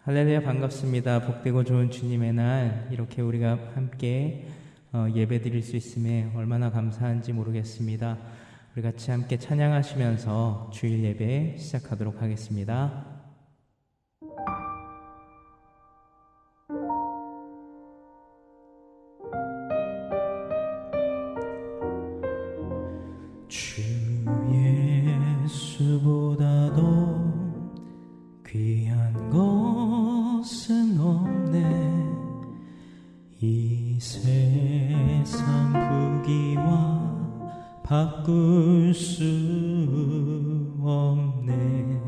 할렐루야, 반갑습니다. 복되고 좋은 주님의 날 이렇게 우리가 함께 예배 드릴 수 있음에 얼마나 감사한지 모르겠습니다. 우리 같이 함께 찬양하시면서 주일 예배 시작하도록 하겠습니다. 주 예수보다도 귀한 것은 없네. 이 세상 부귀와 바꿀 수 없네.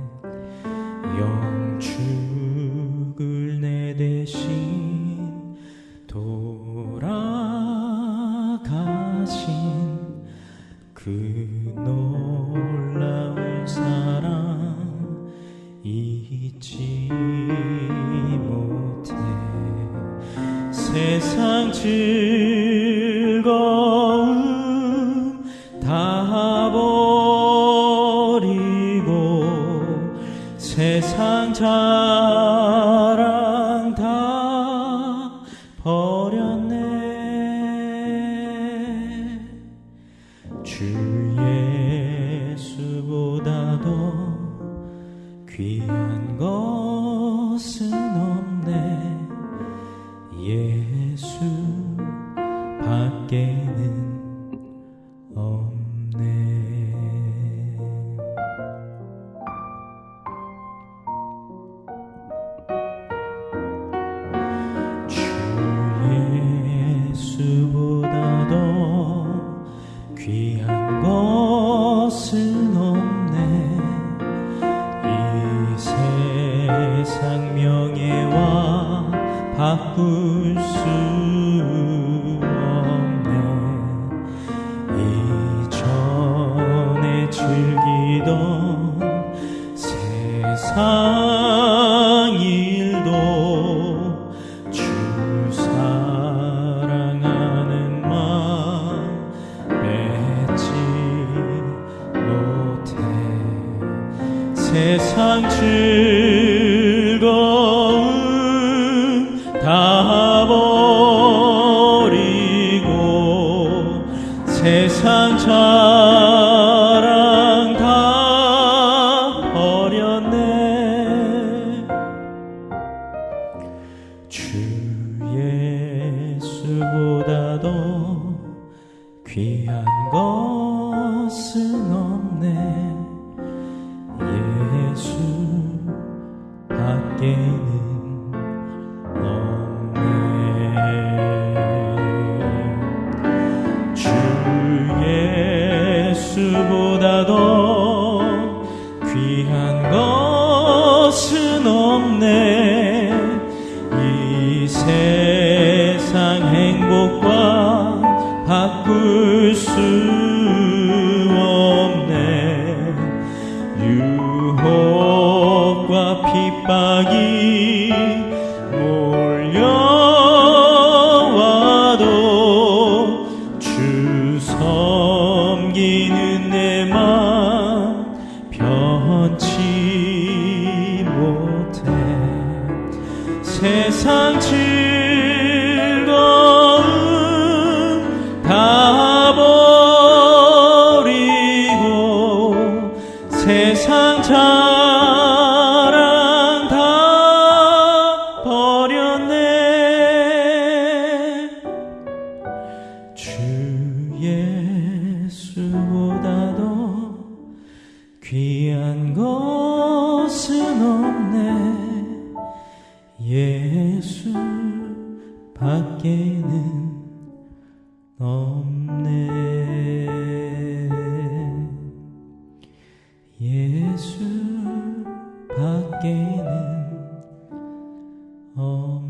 영축을 내 대신 돌아가신 그 놀라운 사랑 잊지 못해. 세상 즐거움 다 버리고 세상 자랑 다 버렸네. 주 예수보다도 귀한 것은 없네. 예수 밖에는 없네. 주 예수보다도 귀한 것은 없네. 이 세상 명예와 바꿀 수 없네. 이전에 즐기던 세상 일도 주 사랑하는 마음 맺지 못해. 세상 즐거움 다 버리고 세상 자랑 다 버렸네. 주 예수보다도 귀한 것은 없네. 예수 밖에는 없네. 주 예수보다도 귀한 것은 없네. 이 세상 행복과 바꿀 수 없네. 유혹과 핍박이 몰려와도 주 섬기는 내 맘 변치 못해. 세상 즐거움 다 버리고 세상 자랑 다 버렸네. 주 예수보다도 귀한 것은 없네. 예수 밖에는 없네. 예수 밖에는 없네.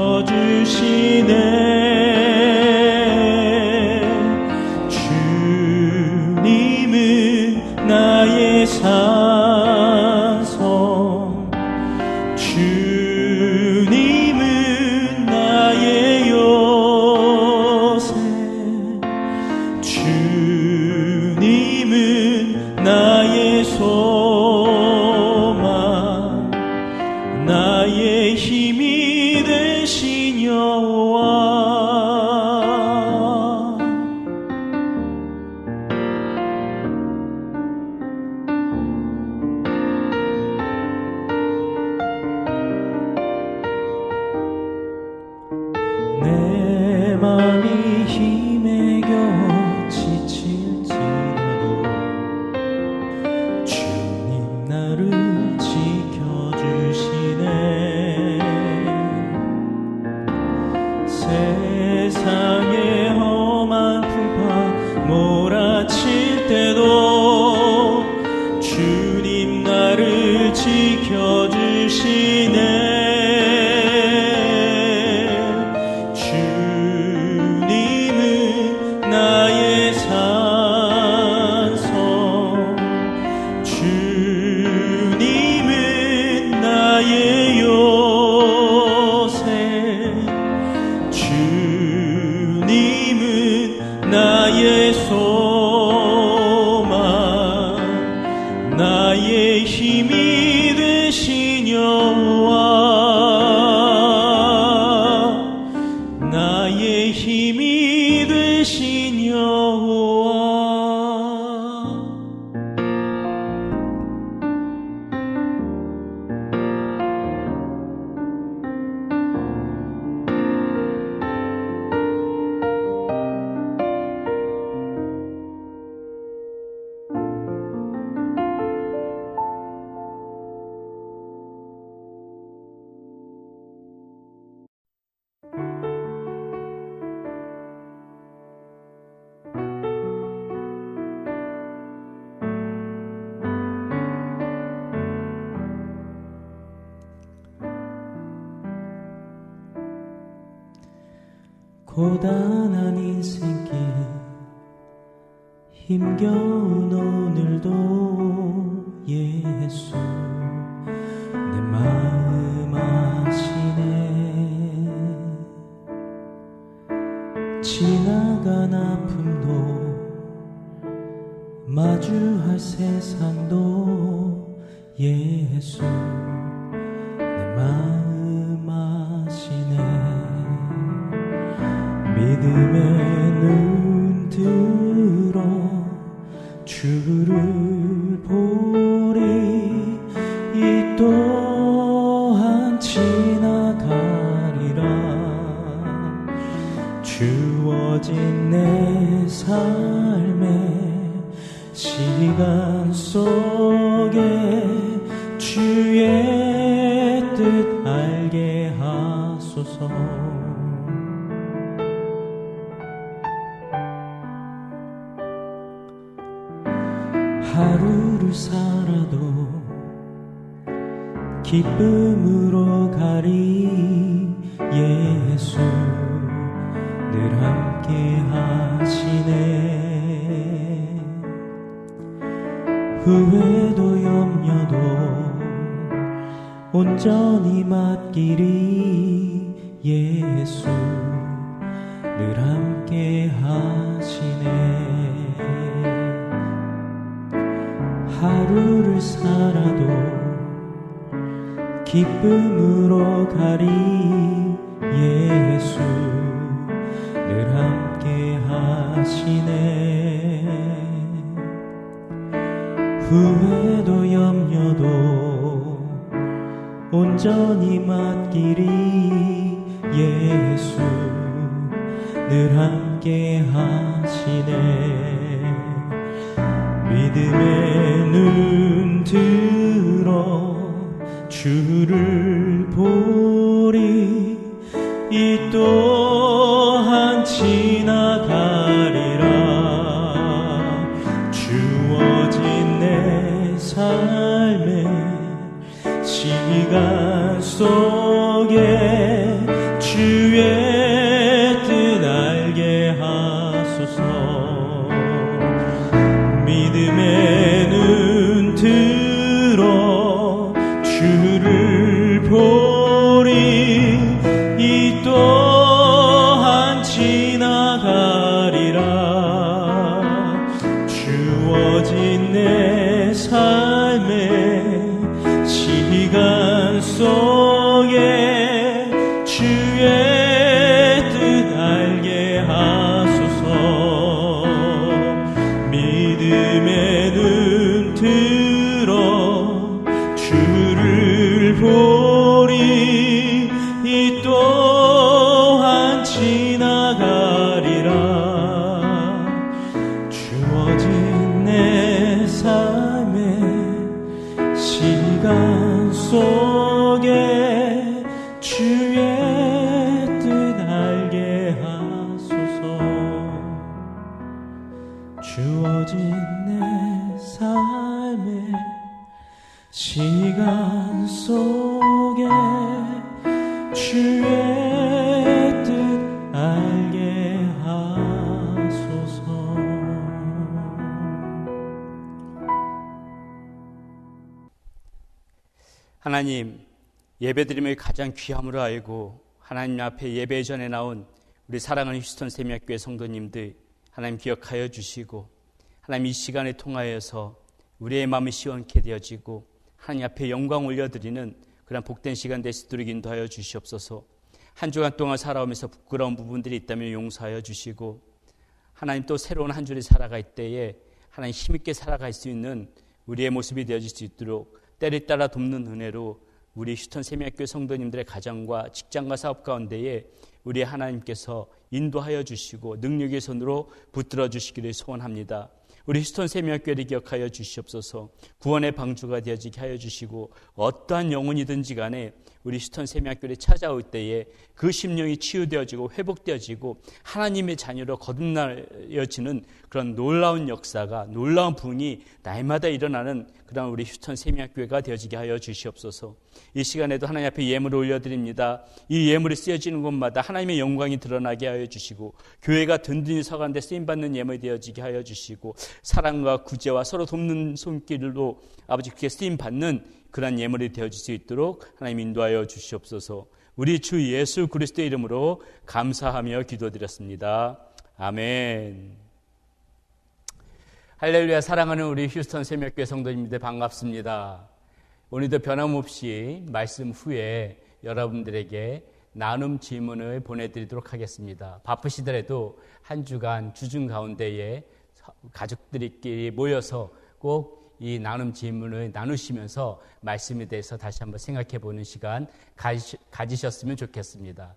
지켜주시네. 주님은 나의 산성, 주님은 나의 요새, 주님은 나의 소망, 나의 힘이 되신 여호와. 내 맘이 힘에 겨워 지칠지라도 주님 나를 지켜주시네. 세상의 험한 풍파 몰아칠 때도 주님 나를 지켜주시네. 주님은 나의 산성, 주님은 나의 요새, 주님은 나의 소망, 나의 힘이 되신 여호와, 나의 힘이 되신 여호와. 고단한 인생길 힘겨운 오늘도 예수 내 마음 아시네. 지나간 아픔도 마주할 세상도 예수 내 마음 아시네. 믿음의 눈 들어 주를 보리. 이 또한 지나가리라. 주어진 내 삶의 시간 속에 주의 뜻 알게 하소서. 하루를 살아도 기쁨으로 가리. 예수 늘 함께 하시네. 후회도 염려도 온전히 맡기리. 예수 늘 함께 하시네. 하루를 살아도 기쁨으로 가리. 예수 늘 함께 하시네. 후회도 염려도 온전히 맡기리. 예수 늘 함께 하시네. 믿음의 눈 들어 주를 보리. 이 또한 지나가리라. 주어진 내 삶의 시간 속에 주의 하나님, 예배드림을 가장 귀함으로 알고 하나님 앞에 예배 전에 나온 우리 사랑하는 휴스턴 세미학교회 성도님들 하나님 기억하여 주시고, 하나님 이 시간을 통하여서 우리의 마음이 시원케 되어지고 하나님 앞에 영광 올려드리는 그런 복된 시간 될 수 있도록 인도하여 주시옵소서. 한 주간 동안 살아오면서 부끄러운 부분들이 있다면 용서하여 주시고, 하나님 또 새로운 한 주를 살아갈 때에 하나님 힘있게 살아갈 수 있는 우리의 모습이 되어질 수 있도록 때를 따라 돕는 은혜로 우리 휴스턴 세미학교회 성도님들의 가정과 직장과 사업 가운데에 우리 하나님께서 인도하여 주시고 능력의 손으로 붙들어 주시기를 소원합니다. 우리 휴스턴 세미학교회를 기억하여 주시옵소서. 구원의 방주가 되어지게 하여 주시고, 어떠한 영혼이든지 간에 우리 휴스턴 세미학교회를 찾아올 때에 그 심령이 치유되어지고 회복되어지고 하나님의 자녀로 거듭나여지는 그런 놀라운 역사가, 놀라운 부흥이 날마다 일어나는 그런 우리 휴스턴 세미학교회가 되어지게 하여 주시옵소서. 이 시간에도 하나님 앞에 예물을 올려드립니다. 이 예물이 쓰여지는 곳마다 하나님의 영광이 드러나게 하여 주시고, 교회가 든든히 서가는데 쓰임받는 예물이 되어지게 하여 주시고, 사랑과 구제와 서로 돕는 손길로 아버지 그렇게 쓰임받는 그런 예물이 되어질 수 있도록 하나님 인도하여 주시옵소서. 우리 주 예수 그리스도의 이름으로 감사하며 기도드렸습니다. 아멘. 할렐루야. 사랑하는 우리 휴스턴 세미학교회 성도님들 반갑습니다. 오늘도 변함없이 말씀 후에 여러분들에게 나눔 질문을 보내드리도록 하겠습니다. 바쁘시더라도 한 주간 주중 가운데에 가족들끼리 모여서 꼭 이 나눔 질문을 나누시면서 말씀에 대해서 다시 한번 생각해 보는 시간 가지셨으면 좋겠습니다.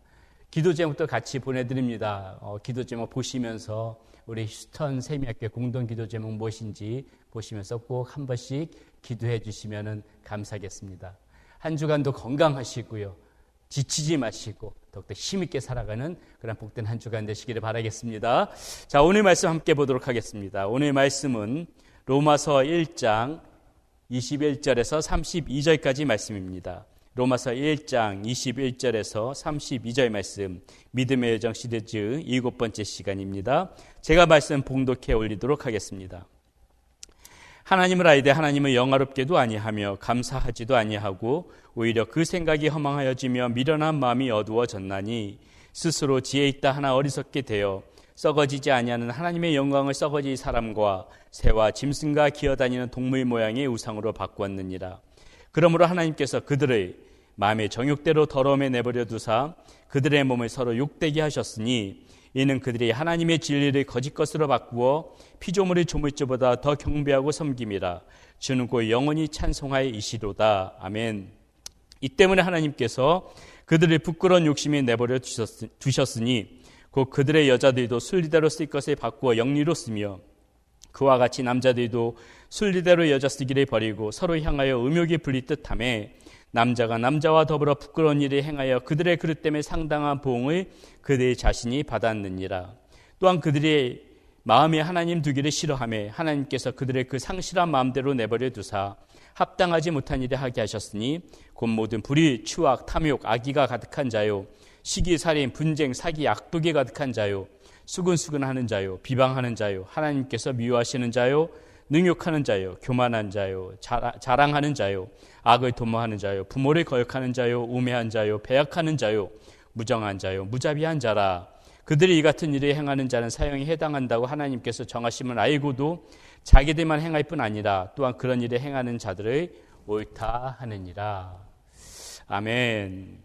기도 제목도 같이 보내드립니다. 기도 제목 보시면서 우리 휴스턴 세미학교회 공동 기도 제목 무엇인지 보시면서 꼭 한 번씩 기도해 주시면 감사하겠습니다. 한 주간도 건강하시고요, 지치지 마시고 더욱더 힘있게 살아가는 그런 복된 한 주간 되시기를 바라겠습니다. 자, 오늘 말씀 함께 보도록 하겠습니다. 오늘 말씀은 로마서 1장 21절에서 32절까지 말씀입니다. 로마서 1장 21절에서 32절 말씀, 믿음의 여정 시리즈 7번째 시간입니다. 제가 말씀 봉독해 올리도록 하겠습니다. 하나님을 알되 하나님을 영화롭게도 아니하며 감사하지도 아니하고 오히려 그 생각이 허망하여지며 미련한 마음이 어두워졌나니 스스로 지혜 있다 하나 어리석게 되어 썩어지지 아니하는 하나님의 영광을 썩어질 사람과 새와 짐승과 기어다니는 동물 모양의 우상으로 바꾸었느니라. 그러므로 하나님께서 그들의 마음의 정욕대로 더러움에 내버려 두사 그들의 몸을 서로 욕되게 하셨으니 이는 그들이 하나님의 진리를 거짓 것으로 바꾸어 피조물의 조물주보다 더 경배하고 섬김이라. 주는 곧 영원히 찬송하여 이시로다. 아멘. 이 때문에 하나님께서 그들의 부끄러운 욕심에 내버려 두셨으니 곧 그들의 여자들도 순리대로 쓸 것을 바꾸어 영리로 쓰며 그와 같이 남자들도 순리대로 여자 쓰기를 버리고 서로 향하여 음욕이 불리듯 하며 남자가 남자와 더불어 부끄러운 일을 행하여 그들의 그릇 때문에 상당한 보응을 그들 자신이 받았느니라. 또한 그들의 마음에 하나님 두기를 싫어하며 하나님께서 그들의 그 상실한 마음대로 내버려 두사 합당하지 못한 일을 하게 하셨으니 곧 모든 불의, 추악, 탐욕, 악의가 가득한 자요 시기, 살인, 분쟁, 사기, 악독이 가득한 자요 수근수근하는 자요 비방하는 자요 하나님께서 미워하시는 자요 능욕하는 자요 교만한 자요 자랑하는 자요 악을 도모하는 자요 부모를 거역하는 자요 우매한 자요 배약하는 자요 무정한 자요 무자비한 자라. 그들이 이 같은 일을 행하는 자는 사형에 해당한다고 하나님께서 정하심을 알고도 자기들만 행할 뿐 아니라 또한 그런 일을 행하는 자들을 옳다 하느니라. 아멘.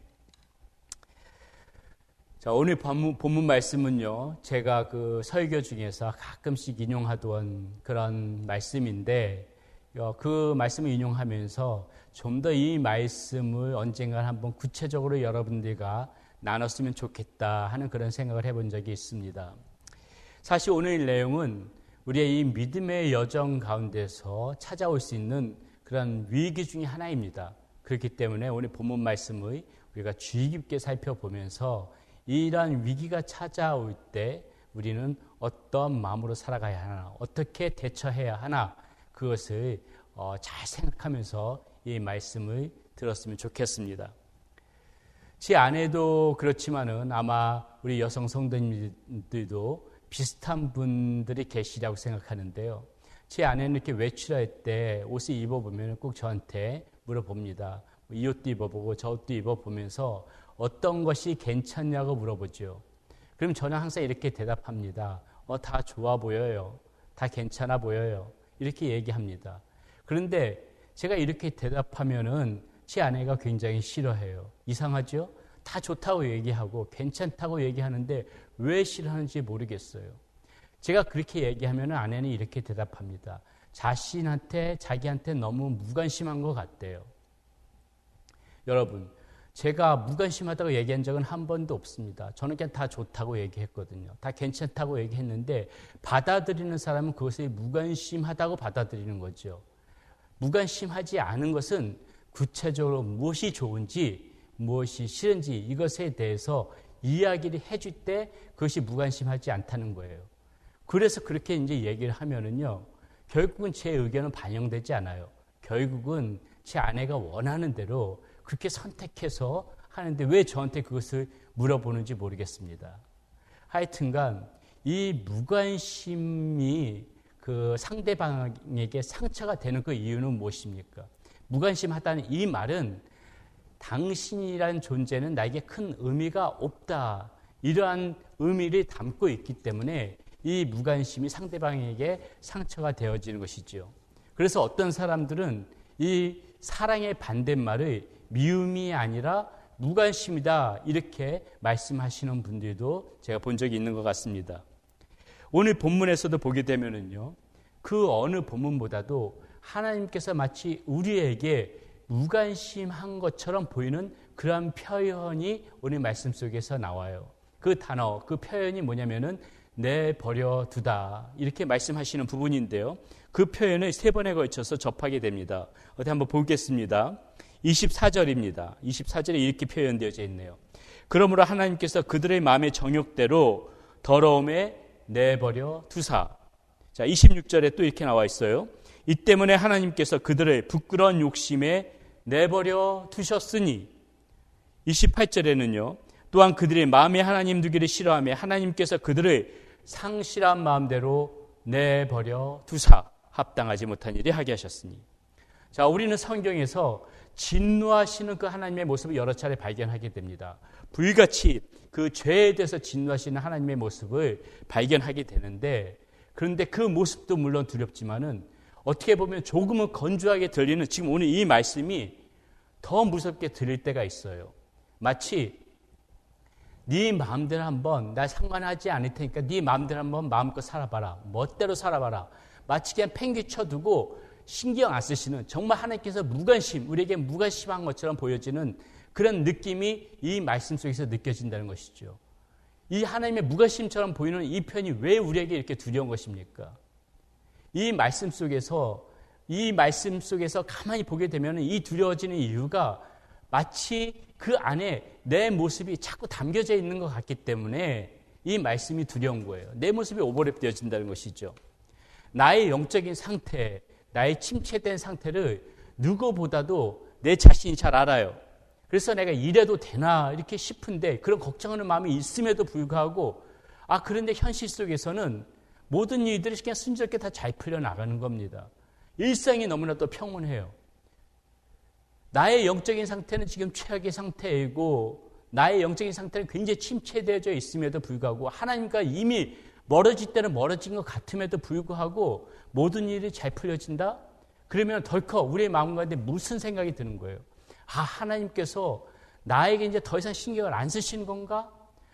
자, 오늘 본문 말씀은요, 제가 그 설교 중에서 가끔씩 인용하던 그런 말씀인데, 그 말씀을 인용하면서 좀 더 이 말씀을 언젠가 한번 구체적으로 여러분들과 나눴으면 좋겠다 하는 그런 생각을 해본 적이 있습니다. 사실 오늘 내용은 우리의 이 믿음의 여정 가운데서 찾아올 수 있는 그런 위기 중에 하나입니다. 그렇기 때문에 오늘 본문 말씀을 우리가 주의 깊게 살펴보면서 이러한 위기가 찾아올 때 우리는 어떤 마음으로 살아가야 하나, 어떻게 대처해야 하나, 그것을 잘 생각하면서 이 말씀을 들었으면 좋겠습니다. 제 아내도 그렇지만은 아마 우리 여성 성도님들도 비슷한 분들이 계시라고 생각하는데요. 제 아내는 이렇게 외출할 때 옷을 입어보면 꼭 저한테 물어봅니다. 이 옷도 입어보고 저 옷도 입어보면서 어떤 것이 괜찮냐고 물어보죠. 그럼 저는 항상 이렇게 대답합니다. 다 좋아 보여요. 다 괜찮아 보여요. 이렇게 얘기합니다. 그런데 제가 이렇게 대답하면은 제 아내가 굉장히 싫어해요. 이상하죠? 다 좋다고 얘기하고 괜찮다고 얘기하는데 왜 싫어하는지 모르겠어요. 제가 그렇게 얘기하면 아내는 이렇게 대답합니다. 자기한테 너무 무관심한 것 같대요. 여러분, 제가 무관심하다고 얘기한 적은 한 번도 없습니다. 저는 그냥 다 좋다고 얘기했거든요. 다 괜찮다고 얘기했는데 받아들이는 사람은 그것을 무관심하다고 받아들이는 거죠. 무관심하지 않은 것은 구체적으로 무엇이 좋은지 무엇이 싫은지 이것에 대해서 이야기를 해줄 때 그것이 무관심하지 않다는 거예요. 그래서 그렇게 이제 얘기를 하면은요, 결국은 제 의견은 반영되지 않아요. 결국은 제 아내가 원하는 대로 그렇게 선택해서 하는데 왜 저한테 그것을 물어보는지 모르겠습니다. 하여튼간 이 무관심이 그 상대방에게 상처가 되는 그 이유는 무엇입니까? 무관심하다는 이 말은 당신이란 존재는 나에게 큰 의미가 없다. 이러한 의미를 담고 있기 때문에 이 무관심이 상대방에게 상처가 되어지는 것이죠. 그래서 어떤 사람들은 이 사랑의 반대말을 미움이 아니라 무관심이다 이렇게 말씀하시는 분들도 제가 본 적이 있는 것 같습니다. 오늘 본문에서도 보게 되면은요, 그 어느 본문보다도 하나님께서 마치 우리에게 무관심한 것처럼 보이는 그러한 표현이 오늘 말씀 속에서 나와요. 그 단어, 그 표현이 뭐냐면은 내버려 두다 이렇게 말씀하시는 부분인데요. 그 표현을 3번에 걸쳐서 접하게 됩니다. 어디 한번 보겠습니다. 24절입니다. 24절에 이렇게 표현되어져 있네요. 그러므로 하나님께서 그들의 마음의 정욕대로 더러움에 내버려 두사. 자, 26절에 또 이렇게 나와 있어요. 이 때문에 하나님께서 그들을 부끄러운 욕심에 내버려 두셨으니. 28절에는요. 또한 그들의 마음에 하나님 두기를 싫어하며 하나님께서 그들을 상실한 마음대로 내버려 두사 합당하지 못한 일이 하게 하셨으니. 자, 우리는 성경에서 진노하시는 그 하나님의 모습을 여러 차례 발견하게 됩니다. 불같이 그 죄에 대해서 진노하시는 하나님의 모습을 발견하게 되는데, 그런데 그 모습도 물론 두렵지만은 어떻게 보면 조금은 건조하게 들리는 지금 오늘 이 말씀이 더 무섭게 들릴 때가 있어요. 마치 네 마음대로 한번 나 상관하지 않을 테니까 네 마음대로 한번 마음껏 살아봐라. 멋대로 살아봐라. 마치 그냥 팽개쳐두고 신경 안 쓰시는, 정말 하나님께서 무관심, 우리에게 무관심한 것처럼 보여지는 그런 느낌이 이 말씀 속에서 느껴진다는 것이죠. 이 하나님의 무관심처럼 보이는 이 표현이 왜 우리에게 이렇게 두려운 것입니까? 이 말씀 속에서 가만히 보게 되면 이 두려워지는 이유가 마치 그 안에 내 모습이 자꾸 담겨져 있는 것 같기 때문에 이 말씀이 두려운 거예요. 내 모습이 오버랩되어진다는 것이죠. 나의 영적인 상태, 나의 침체된 상태를 누구보다도 내 자신이 잘 알아요. 그래서 내가 이래도 되나 이렇게 싶은데 그런 걱정하는 마음이 있음에도 불구하고 그런데 현실 속에서는 모든 일들이 그냥 순조롭게 다 잘 풀려나가는 겁니다. 일상이 너무나도 평온해요. 나의 영적인 상태는 지금 최악의 상태이고 나의 영적인 상태는 굉장히 침체되어져 있음에도 불구하고 하나님과 이미 멀어질 때는 멀어진 것 같음에도 불구하고 모든 일이 잘 풀려진다? 그러면 덜컥 우리의 마음 가운데 무슨 생각이 드는 거예요? 하나님께서 나에게 이제 더 이상 신경을 안 쓰시는 건가?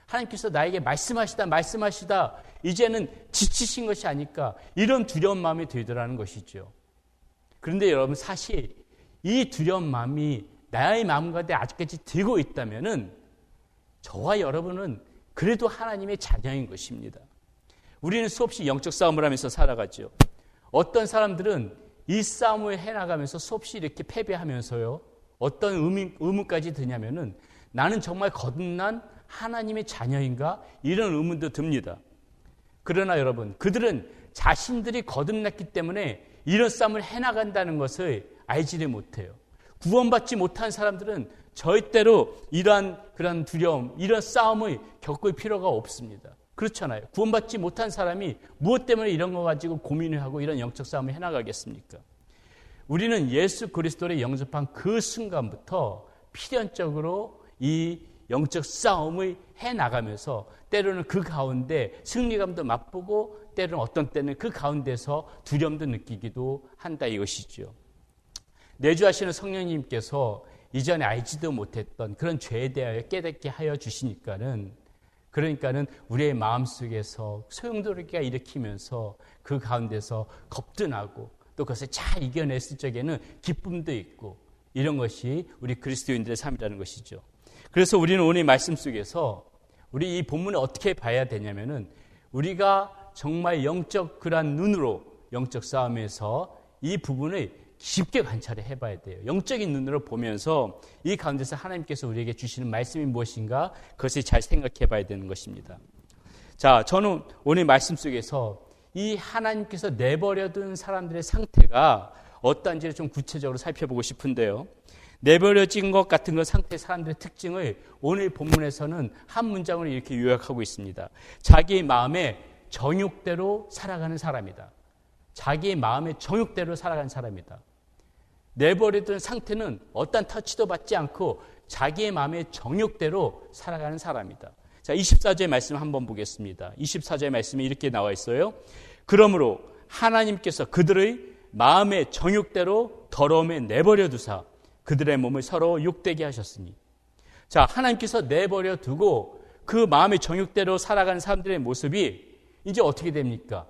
하나님께서 나에게 말씀하시다 이제는 지치신 것이 아닐까? 이런 두려운 마음이 들더라는 것이죠. 그런데 여러분, 사실 이 두려운 마음이 나의 마음 가운데 아직까지 들고 있다면은 저와 여러분은 그래도 하나님의 자녀인 것입니다. 우리는 수없이 영적 싸움을 하면서 살아가죠. 어떤 사람들은 이 싸움을 해나가면서 수없이 이렇게 패배하면서요, 어떤 의문까지 드냐면은 나는 정말 거듭난 하나님의 자녀인가? 이런 의문도 듭니다. 그러나 여러분, 그들은 자신들이 거듭났기 때문에 이런 싸움을 해나간다는 것을 알지를 못해요. 구원받지 못한 사람들은 절대로 이러한 그런 두려움, 이런 싸움을 겪을 필요가 없습니다. 그렇잖아요. 구원받지 못한 사람이 무엇 때문에 이런 거 가지고 고민을 하고 이런 영적 싸움을 해나가겠습니까? 우리는 예수 그리스도를 영접한 그 순간부터 필연적으로 이 영적 싸움을 해나가면서 때로는 그 가운데 승리감도 맛보고 때로는 어떤 때는 그 가운데서 두려움도 느끼기도 한다 이것이죠. 내주하시는 성령님께서 이전에 알지도 못했던 그런 죄에 대하여 깨닫게 하여 주시니까는 그러니까는 우리의 마음속에서 소용돌이가 일으키면서 그 가운데서 겁도 나고 또 그것을 잘 이겨냈을 적에는 기쁨도 있고 이런 것이 우리 그리스도인들의 삶이라는 것이죠. 그래서 우리는 오늘 말씀 속에서 우리 이 본문을 어떻게 봐야 되냐면은 우리가 정말 영적 그런 눈으로 영적 싸움에서 이 부분을 깊게 관찰을 해봐야 돼요. 영적인 눈으로 보면서 이 가운데서 하나님께서 우리에게 주시는 말씀이 무엇인가 그것을 잘 생각해 봐야 되는 것입니다. 자, 저는 오늘 말씀 속에서 이 하나님께서 내버려둔 사람들의 상태가 어떠한지를 좀 구체적으로 살펴보고 싶은데요. 내버려진 것 같은 그 상태의 사람들의 특징을 오늘 본문에서는 한 문장으로 이렇게 요약하고 있습니다. 자기의 마음의 정욕대로 살아가는 사람이다. 자기의 마음의 정욕대로 살아가는 사람이다. 내버려둔 상태는 어떤 터치도 받지 않고 자기의 마음의 정욕대로 살아가는 사람이다. 자, 24절의 말씀 한번 보겠습니다. 24절의 말씀이 이렇게 나와 있어요. 그러므로 하나님께서 그들의 마음의 정욕대로 더러움에 내버려 두사 그들의 몸을 서로 욕되게 하셨으니. 자, 하나님께서 내버려 두고 그 마음의 정욕대로 살아가는 사람들의 모습이 이제 어떻게 됩니까?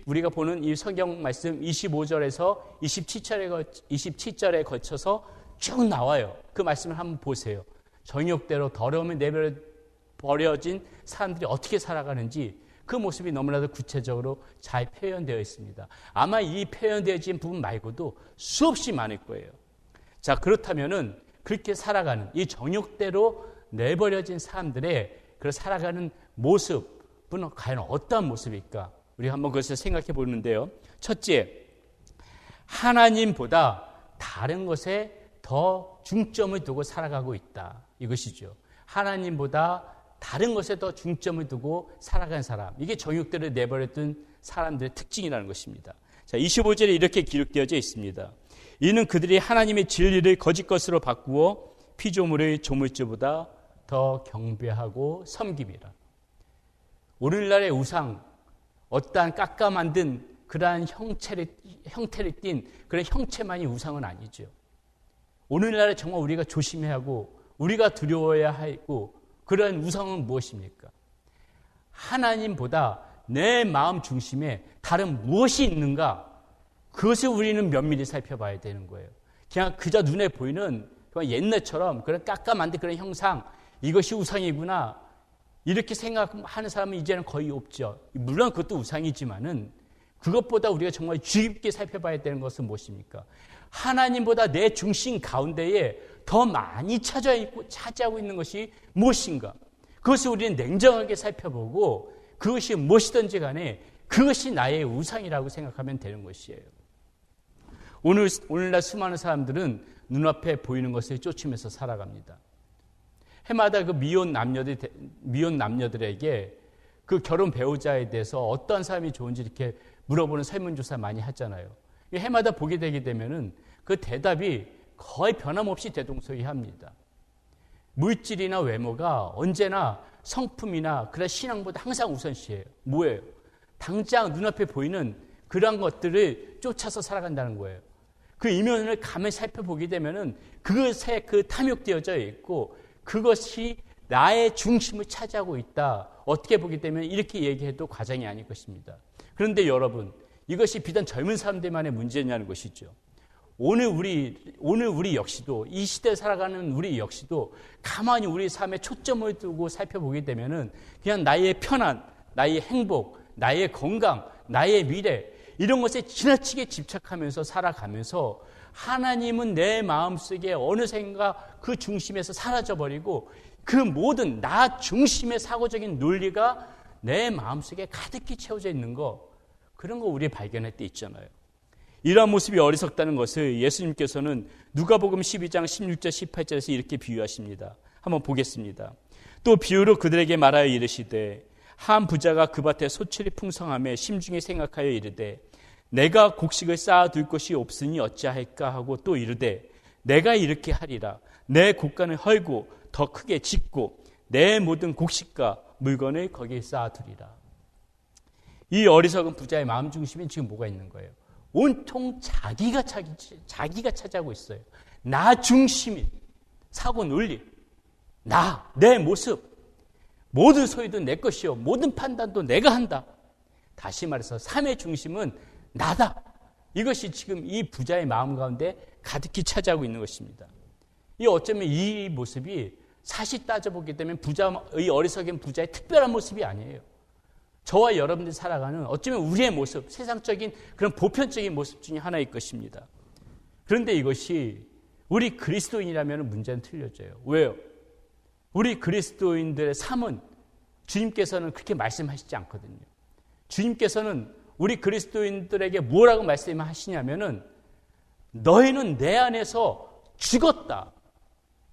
우리가 보는 이 성경 말씀 25절에서 27절에 걸쳐서 쭉 나와요. 그 말씀을 한번 보세요. 정욕대로 더러움에 내버려진 사람들이 어떻게 살아가는지 그 모습이 너무나도 구체적으로 잘 표현되어 있습니다. 아마 이 표현되어진 부분 말고도 수없이 많을 거예요. 자, 그렇다면은 그렇게 살아가는 이 정욕대로 내버려진 사람들의 그 살아가는 모습은 과연 어떠한 모습일까? 우리가 한번 그것을 생각해 보는데요. 첫째, 하나님보다 다른 것에 더 중점을 두고 살아가고 있다. 이것이죠. 하나님보다 다른 것에 더 중점을 두고 살아간 사람. 이게 정욕대로 내버렸던 사람들의 특징이라는 것입니다. 자, 25절에 이렇게 기록되어져 있습니다. 이는 그들이 하나님의 진리를 거짓 것으로 바꾸어 피조물의 조물주보다 더 경배하고 섬김이라. 오늘날의 우상, 어떠한 깎아 만든 그러한 형태를 띤 그런 형체만이 우상은 아니죠. 오늘날에 정말 우리가 조심해야 하고 우리가 두려워야 하고 그런 우상은 무엇입니까? 하나님보다 내 마음 중심에 다른 무엇이 있는가? 그것을 우리는 면밀히 살펴봐야 되는 거예요. 그냥 그저 눈에 보이는 그냥 옛날처럼 그런 깎아 만든 그런 형상, 이것이 우상이구나 이렇게 생각하는 사람은 이제는 거의 없죠. 물론 그것도 우상이지만은 그것보다 우리가 정말 주의 깊게 살펴봐야 되는 것은 무엇입니까? 하나님보다 내 중심 가운데에 더 많이 차지하고 있는 것이 무엇인가? 그것을 우리는 냉정하게 살펴보고 그것이 무엇이든지 간에 그것이 나의 우상이라고 생각하면 되는 것이에요. 오늘날 수많은 사람들은 눈앞에 보이는 것을 쫓으면서 살아갑니다. 해마다 그 미혼 남녀들에게 그 결혼 배우자에 대해서 어떤 사람이 좋은지 이렇게 물어보는 설문조사 많이 하잖아요. 해마다 보게 되게 되면은 그 대답이 거의 변함없이 대동소이합니다. 물질이나 외모가 언제나 성품이나 그런 신앙보다 항상 우선시해요. 뭐예요? 당장 눈앞에 보이는 그러한 것들을 쫓아서 살아간다는 거예요. 그 이면을 가만히 살펴보게 되면은 그것에 그 탐욕되어져 있고 그것이 나의 중심을 차지하고 있다. 어떻게 보게 되면 이렇게 얘기해도 과장이 아닐 것입니다. 그런데 여러분, 이것이 비단 젊은 사람들만의 문제냐는 것이죠. 오늘 우리 역시도 이 시대에 살아가는 우리 역시도 가만히 우리 삶에 초점을 두고 살펴보게 되면은 그냥 나의 편안, 나의 행복, 나의 건강, 나의 미래 이런 것에 지나치게 집착하면서 살아가면서 하나님은 내 마음속에 어느샌가 그 중심에서 사라져버리고 그 모든 나 중심의 사고적인 논리가 내 마음속에 가득히 채워져 있는 거 그런 거 우리 발견할 때 있잖아요. 이러한 모습이 어리석다는 것을 예수님께서는 누가복음 12장 16절 18절에서 이렇게 비유하십니다. 한번 보겠습니다. 또 비유로 그들에게 말하여 이르시되 한 부자가 그 밭에 소출이 풍성하며 심중에 생각하여 이르되 내가 곡식을 쌓아둘 것이 없으니 어찌할까 하고 또 이르되 내가 이렇게 하리라. 내 곡간을 헐고 더 크게 짓고 내 모든 곡식과 물건을 거기에 쌓아두리라. 이 어리석은 부자의 마음 중심에 지금 뭐가 있는 거예요? 온통 자기가 차지하고 있어요. 나 중심인 사고 논리, 내 모습, 모든 소유도 내 것이요, 모든 판단도 내가 한다. 다시 말해서 삶의 중심은 나다. 이것이 지금 이 부자의 마음 가운데 가득히 차지하고 있는 것입니다. 이 어쩌면 이 모습이 사실 따져보기 때문에 이 어리석은 부자의 특별한 모습이 아니에요. 저와 여러분들이 살아가는 어쩌면 우리의 모습, 세상적인 그런 보편적인 모습 중에 하나일 것입니다. 그런데 이것이 우리 그리스도인이라면 문제는 틀려져요. 왜요? 우리 그리스도인들의 삶은 주님께서는 그렇게 말씀하시지 않거든요. 주님께서는 우리 그리스도인들에게 뭐라고 말씀하시냐면은 너희는 내 안에서 죽었다.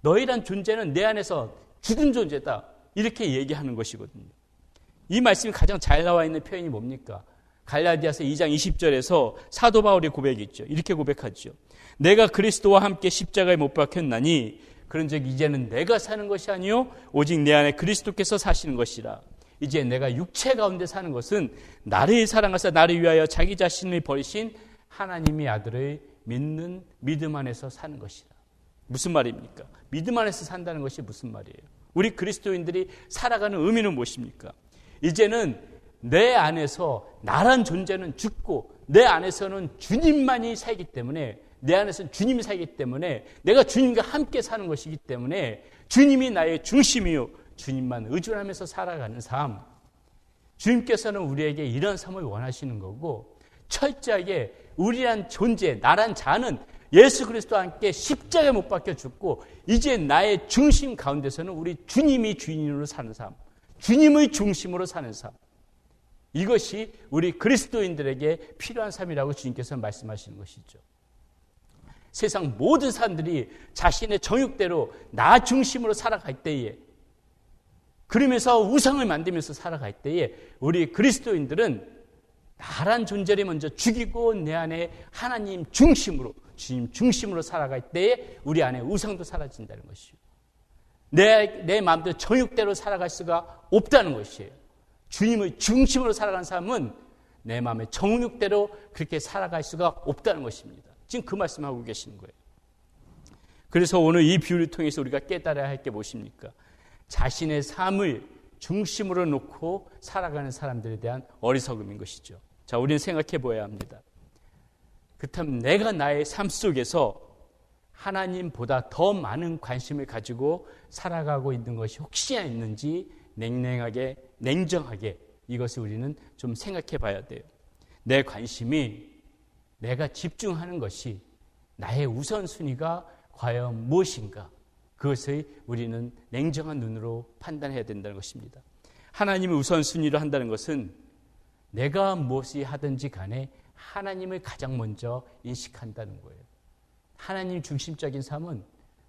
너희란 존재는 내 안에서 죽은 존재다. 이렇게 얘기하는 것이거든요. 이 말씀이 가장 잘 나와 있는 표현이 뭡니까? 갈라디아서 2장 20절에서 사도 바울의 고백이 있죠. 이렇게 고백하죠. 내가 그리스도와 함께 십자가에 못 박혔나니 그런즉 이제는 내가 사는 것이 아니요 오직 내 안에 그리스도께서 사시는 것이라. 이제 내가 육체 가운데 사는 것은 나를 사랑하사 나를 위하여 자기 자신을 버리신 하나님의 아들을 믿는 믿음 안에서 사는 것이라. 무슨 말입니까? 믿음 안에서 산다는 것이 무슨 말이에요? 우리 그리스도인들이 살아가는 의미는 무엇입니까? 이제는 내 안에서 나란 존재는 죽고 내 안에서는 주님만이 살기 때문에 내 안에서는 주님이 살기 때문에 내가 주님과 함께 사는 것이기 때문에 주님이 나의 중심이요 주님만 의존하면서 살아가는 삶. 주님께서는 우리에게 이런 삶을 원하시는 거고 철저하게 우리란 존재, 나란 자는 예수 그리스도와 함께 십자가에 못 박혀 죽고 이제 나의 중심 가운데서는 우리 주님이 주인으로 사는 삶. 주님의 중심으로 사는 삶. 이것이 우리 그리스도인들에게 필요한 삶이라고 주님께서 말씀하시는 것이죠. 세상 모든 사람들이 자신의 정욕대로 나 중심으로 살아갈 때에 그러면서 우상을 만들면서 살아갈 때에 우리 그리스도인들은 나란 존재를 먼저 죽이고 내 안에 하나님 중심으로 주님 중심으로 살아갈 때에 우리 안에 우상도 사라진다는 것이요. 내 마음대로 정욕대로 살아갈 수가 없다는 것이에요. 주님의 중심으로 살아가는 사람은 내 마음의 정욕대로 그렇게 살아갈 수가 없다는 것입니다. 지금 그 말씀하고 계시는 거예요. 그래서 오늘 이 비유를 통해서 우리가 깨달아야 할 게 무엇입니까? 자신의 삶을 중심으로 놓고 살아가는 사람들에 대한 어리석음인 것이죠. 자, 우리는 생각해 보아야 합니다. 그렇다면 내가 나의 삶 속에서 하나님보다 더 많은 관심을 가지고 살아가고 있는 것이 혹시나 있는지 냉랭하게, 냉정하게 이것을 우리는 좀 생각해 봐야 돼요. 내 관심이 내가 집중하는 것이 나의 우선순위가 과연 무엇인가? 그것을 우리는 냉정한 눈으로 판단해야 된다는 것입니다. 하나님을 우선순위로 한다는 것은 내가 무엇이 하든지 간에 하나님을 가장 먼저 인식한다는 거예요. 하나님 중심적인 삶은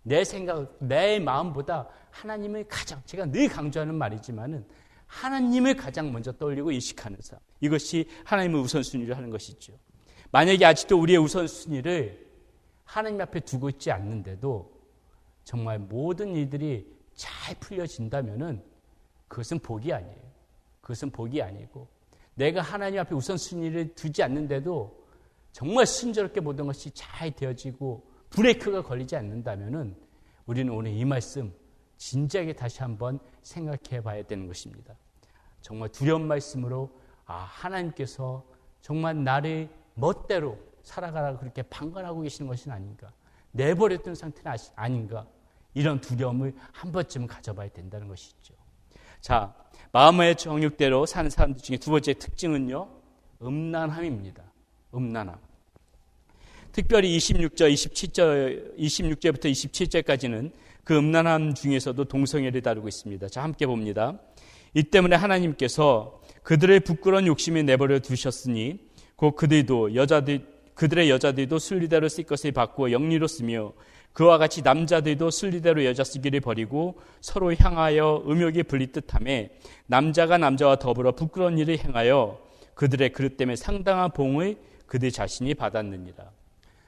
내 생각, 내 마음보다 하나님을 가장, 제가 늘 강조하는 말이지만은 하나님을 가장 먼저 떠올리고 인식하는 삶. 이것이 하나님을 우선순위로 하는 것이죠. 만약에 아직도 우리의 우선순위를 하나님 앞에 두고 있지 않는데도 정말 모든 일들이 잘 풀려진다면은 그것은 복이 아니에요. 그것은 복이 아니고 내가 하나님 앞에 우선순위를 두지 않는데도 정말 순조롭게 모든 것이 잘 되어지고 브레이크가 걸리지 않는다면은 우리는 오늘 이 말씀 진지하게 다시 한번 생각해 봐야 되는 것입니다. 정말 두려운 말씀으로 하나님께서 정말 나를 멋대로 살아가라고 그렇게 방관하고 계시는 것은 아닌가, 내버렸던 상태는 아닌가, 이런 두려움을 한 번쯤은 가져봐야 된다는 것이죠. 자, 마음의 정욕대로 사는 사람들 중에 두 번째 특징은요, 음란함입니다. 음란함. 특별히 26절부터 27절까지는 그 음란함 중에서도 동성애를 다루고 있습니다. 자, 함께 봅니다. 이 때문에 하나님께서 그들의 부끄러운 욕심에 내버려 두셨으니 곧 그들의 여자들도 순리대로 쓸 것을 바꾸어 영리로 쓰며 그와 같이 남자들도 순리대로 여자 쓰기를 버리고 서로 향하여 음욕이 분리듯하며 남자가 남자와 더불어 부끄러운 일을 행하여 그들의 그릇 때문에 상당한 봉을 그들 자신이 받았느니라.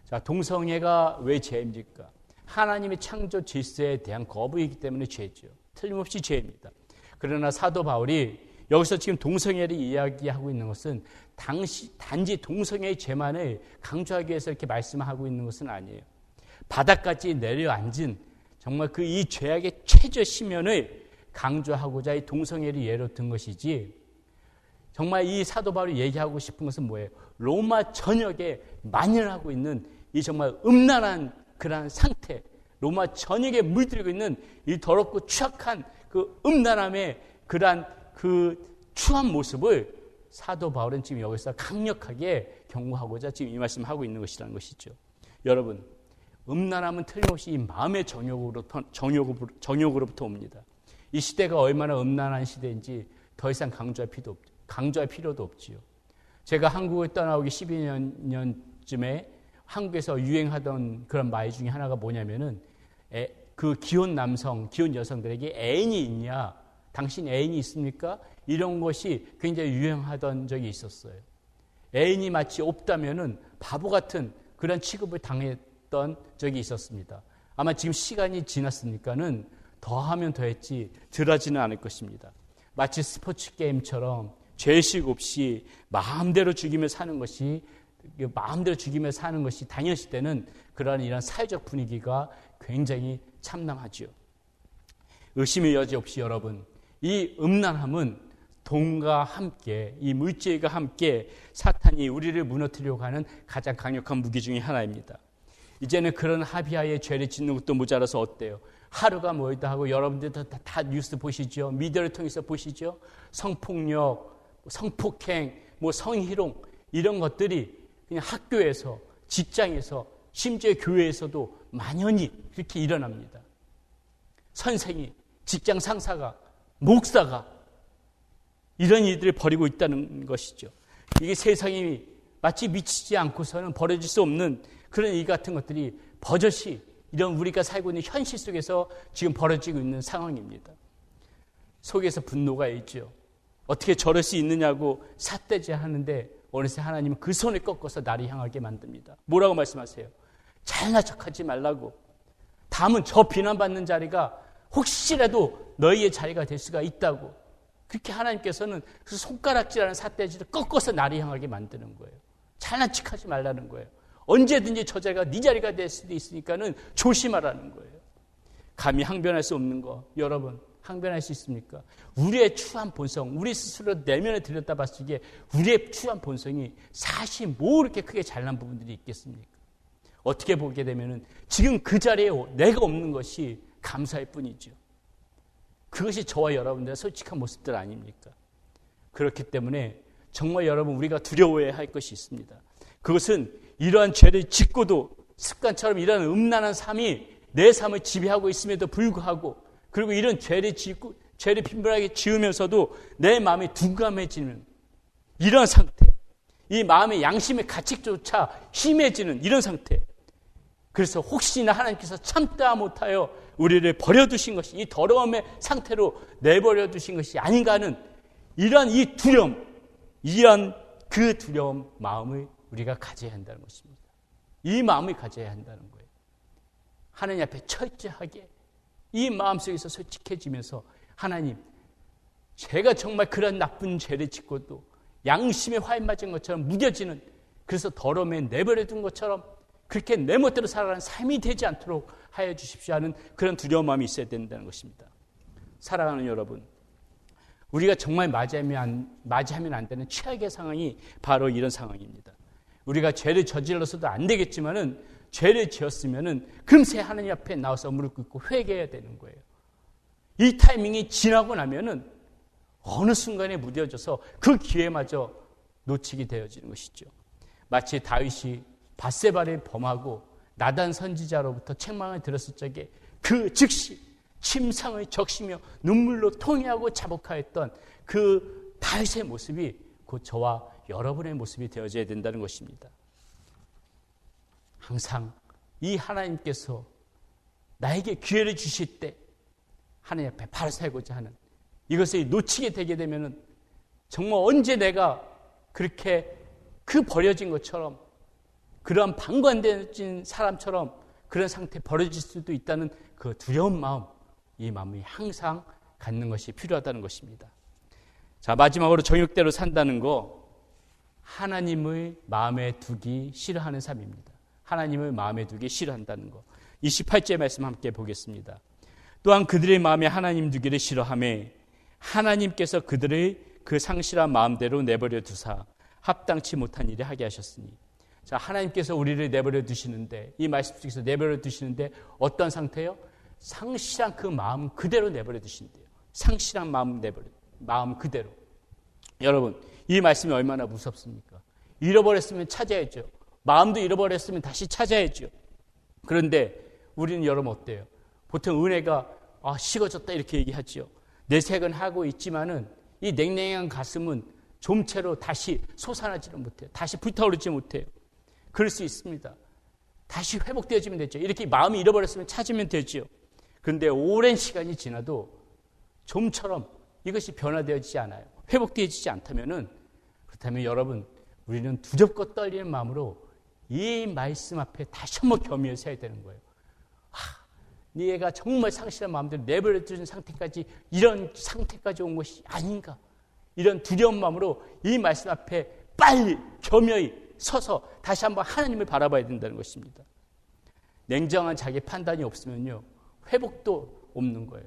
자, 동성애가 왜 죄입니까? 하나님의 창조 질서에 대한 거부이기 때문에 죄죠. 틀림없이 죄입니다. 그러나 사도 바울이 여기서 지금 동성애를 이야기하고 있는 것은 단지 동성애의 죄만을 강조하기 위해서 이렇게 말씀하고 있는 것은 아니에요. 바닥까지 내려앉은 정말 그 이 죄악의 최저 심연을 강조하고자 이 동성애를 예로 든 것이지, 정말 이 사도 바울이 얘기하고 싶은 것은 뭐예요? 로마 전역에 만연하고 있는 이 정말 음란한 그러한 상태, 로마 전역에 물들고 있는 이 더럽고 추악한 그 음란함의 그러한 그 추한 모습을 사도 바울은 지금 여기서 강력하게 경고하고자 지금 이 말씀을 하고 있는 것이라는 것이죠. 여러분, 음란함은 틀림없이 이 마음의 정욕으로부터 옵니다. 이 시대가 얼마나 음란한 시대인지 더 이상 강조할 필요도 없지요. 제가 한국을 떠나오기 12년쯤에 한국에서 유행하던 그런 말 중에 하나가 뭐냐면은 그 기혼 여성들에게 애인이 있냐? 당신 애인이 있습니까? 이런 것이 굉장히 유행하던 적이 있었어요. 애인이 마치 없다면은 바보 같은 그런 취급을 당했던 적이 있었습니다. 아마 지금 시간이 지났으니까는 더하면 더했지 덜하지는 않을 것입니다. 마치 스포츠 게임처럼 죄식 없이 마음대로 죽이며 사는 것이 당연시 되는 그러한 이런 사회적 분위기가 굉장히 참담하죠. 의심의 여지 없이 여러분, 이 음란함은 돈과 함께, 이 물질과 함께 사탄이 우리를 무너뜨리려고 하는 가장 강력한 무기 중에 하나입니다. 이제는 그런 합의하에 죄를 짓는 것도 모자라서 어때요? 하루가 멀다 하고 여러분들도 다 뉴스 보시죠? 미디어를 통해서 보시죠? 성폭력, 성폭행, 성희롱 이런 것들이 그냥 학교에서, 직장에서, 심지어 교회에서도 만연히 그렇게 일어납니다. 선생이, 직장 상사가, 목사가 이런 일들을 벌이고 있다는 것이죠. 이게 세상이 마치 미치지 않고서는 벌어질 수 없는 그런 일 같은 것들이 버젓이 이런 우리가 살고 있는 현실 속에서 지금 벌어지고 있는 상황입니다. 속에서 분노가 있죠. 어떻게 저럴 수 있느냐고 삿대질하는데 어느새 하나님은 그 손을 꺾어서 나를 향하게 만듭니다. 뭐라고 말씀하세요? 잘난 척하지 말라고. 다음은 저 비난받는 자리가 혹시라도 너희의 자리가 될 수가 있다고. 그렇게 하나님께서는 그 손가락질하는 삿대질을 꺾어서 나를 향하게 만드는 거예요. 잘난 척하지 말라는 거예요. 언제든지 저 자리가 네 자리가 될 수도 있으니까는 조심하라는 거예요. 감히 항변할 수 없는 거, 여러분 항변할 수 있습니까? 우리의 추한 본성, 우리 스스로 내면에 들여다봤을 때 우리의 추한 본성이 사실 뭐 그렇게 크게 잘난 부분들이 있겠습니까? 어떻게 보게 되면은 지금 그 자리에 내가 없는 것이 감사할 뿐이죠. 그것이 저와 여러분들의 솔직한 모습들 아닙니까? 그렇기 때문에 정말 여러분 우리가 두려워해야 할 것이 있습니다. 그것은 이러한 죄를 짓고도 습관처럼 이러한 음란한 삶이 내 삶을 지배하고 있음에도 불구하고, 그리고 이런 죄를 빈번하게 지으면서도 내 마음이 둔감해지는 이런 상태, 이 마음의 양심의 가책조차 심해지는 이런 상태. 그래서 혹시나 하나님께서 참다 못하여 우리를 버려두신 것이, 이 더러움의 상태로 내버려 두신 것이 아닌가 하는 이러한 이 두려움, 이러한 그 두려움 마음을 우리가 가져야 한다는 것입니다. 이 마음을 가져야 한다는 거예요. 하나님 앞에 철저하게 이 마음속에서 솔직해지면서, 하나님, 제가 정말 그런 나쁜 죄를 짓고도 양심에 화에 맞은 것처럼 무뎌지는, 그래서 더러움에 내버려둔 것처럼 그렇게 내 멋대로 살아가는 삶이 되지 않도록 하여 주십시오 하는 그런 두려운 마음이 있어야 된다는 것입니다. 사랑하는 여러분, 우리가 정말 맞이하면 안 되는 최악의 상황이 바로 이런 상황입니다. 우리가 죄를 저질러서도 안 되겠지만은 죄를 지었으면은 금세 하나님 앞에 나와서 무릎 꿇고 회개해야 되는 거예요. 이 타이밍이 지나고 나면은 어느 순간에 무뎌져서 그 기회마저 놓치게 되어지는 것이죠. 마치 다윗이 밧세바를 범하고 나단 선지자로부터 책망을 들었을 적에 그 즉시 침상을 적시며 눈물로 통회하고 자복하였던 그 다윗의 모습이 곧 저와 여러분의 모습이 되어져야 된다는 것입니다. 항상 이 하나님께서 나에게 기회를 주실 때 하나님 앞에 바로 살고자 하는 이것을 놓치게 되게 되면 정말 언제 내가 그렇게 그 버려진 것처럼, 그런 방관되어진 사람처럼 그런 상태에 버려질 수도 있다는 그 두려운 마음, 이 마음이 항상 갖는 것이 필요하다는 것입니다. 자, 마지막으로 정욕대로 산다는 거, 하나님을 마음에 두기 싫어하는 삶입니다. 하나님을 마음에 두기 싫어한다는 거. 28절 말씀 함께 보겠습니다. 또한 그들의 마음에 하나님 두기를 싫어하며 하나님께서 그들의 그 상실한 마음대로 내버려 두사 합당치 못한 일을 하게 하셨으니. 자, 하나님께서 우리를 내버려 두시는데, 이 말씀 속에서 내버려 두시는데 어떤 상태요? 상실한 그 마음 그대로 내버려 두신대요. 상실한 마음 그대로. 여러분, 이 말씀이 얼마나 무섭습니까? 잃어버렸으면 찾아야죠. 마음도 잃어버렸으면 다시 찾아야죠. 그런데 우리는 여러분 어때요? 보통 은혜가 식어졌다 이렇게 얘기하죠. 내색은 하고 있지만은 이 냉랭한 가슴은 좀채로 다시 솟아나지를 못해요. 다시 불타오르지 못해요. 그럴 수 있습니다. 다시 회복되어지면 되죠. 이렇게 마음이 잃어버렸으면 찾으면 되죠. 그런데 오랜 시간이 지나도 좀처럼 이것이 변화되어지지 않아요. 회복되어지지 않다면은, 그렇다면 여러분, 우리는 두렵고 떨리는 마음으로 이 말씀 앞에 다시 한번 겸이어 서야 되는 거예요. 네가 정말 상실한 마음대로 내버려 두는 상태까지, 이런 상태까지 온 것이 아닌가, 이런 두려운 마음으로 이 말씀 앞에 빨리 겸허히 서서 다시 한번 하나님을 바라봐야 된다는 것입니다. 냉정한 자기 판단이 없으면요, 회복도 없는 거예요.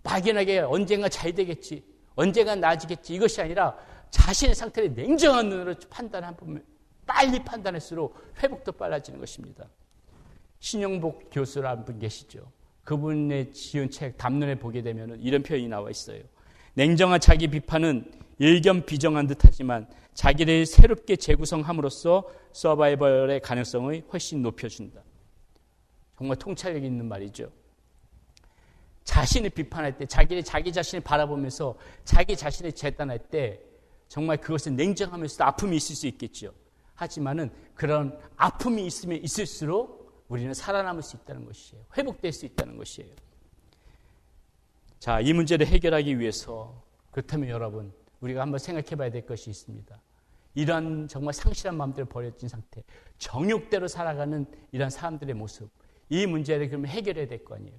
막연하게 언젠가 잘 되겠지, 언젠가 나아지겠지, 이것이 아니라 자신의 상태를 냉정한 눈으로 판단하면 빨리 판단할수록 회복도 빨라지는 것입니다. 신영복 교수라는 분 계시죠. 그분의 지은 책 담론에 보게 되면 이런 표현이 나와 있어요. 냉정한 자기 비판은 일견 비정한 듯하지만 자기를 새롭게 재구성함으로써 서바이벌의 가능성을 훨씬 높여준다. 정말 통찰력 있는 말이죠. 자신을 비판할 때, 자기 자신을 바라보면서 자기 자신을 재단할 때 정말 그것은 냉정하면서도 아픔이 있을 수 있겠죠. 하지만은 그런 아픔이 있으면 있을수록 우리는 살아남을 수 있다는 것이에요. 회복될 수 있다는 것이에요. 자, 이 문제를 해결하기 위해서, 그렇다면 여러분, 우리가 한번 생각해 봐야 될 것이 있습니다. 이러한 정말 상실한 마음대로 버려진 상태, 정욕대로 살아가는 이러한 사람들의 모습, 이 문제를 그러면 해결해야 될 거 아니에요.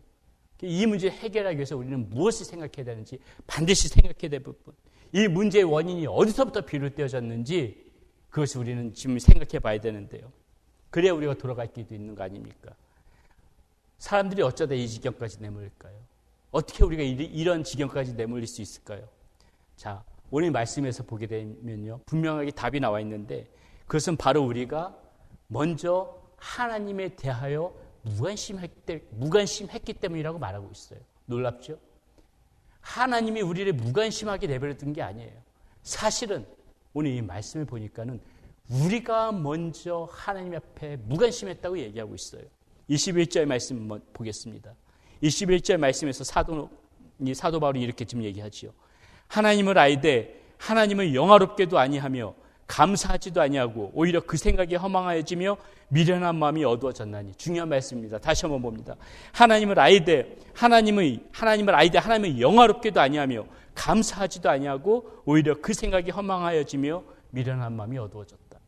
이 문제를 해결하기 위해서 우리는 무엇을 생각해야 되는지 반드시 생각해야 될 부분, 이 문제의 원인이 어디서부터 비롯되어졌는지 그것을 우리는 지금 생각해 봐야 되는데요. 그래야 우리가 돌아갈 길도 있는 거 아닙니까? 사람들이 어쩌다 이 지경까지 내몰릴까요? 어떻게 우리가 이런 지경까지 내몰릴 수 있을까요? 자, 오늘 말씀에서 보게 되면요, 분명하게 답이 나와 있는데, 그것은 바로 우리가 먼저 하나님에 대하여 무관심했기 때문이라고 말하고 있어요. 놀랍죠? 하나님이 우리를 무관심하게 내버려둔 게 아니에요. 사실은 오늘 이 말씀을 보니까는 우리가 먼저 하나님 앞에 무관심했다고 얘기하고 있어요. 21절 말씀 한번 보겠습니다. 21절 말씀에서 사도 바울이 이렇게 지금 얘기하지요. 하나님을 알되 하나님을 영화롭게도 아니하며 감사하지도 아니하고 오히려 그 생각이 허망하여지며 미련한 마음이 어두워졌나니. 중요한 말씀입니다. 다시 한번 봅니다. 하나님을 알되 하나님을 영화롭게도 아니하며 감사하지도 아니하고 오히려 그 생각이 허망하여지며 미련한 마음이 어두워졌다.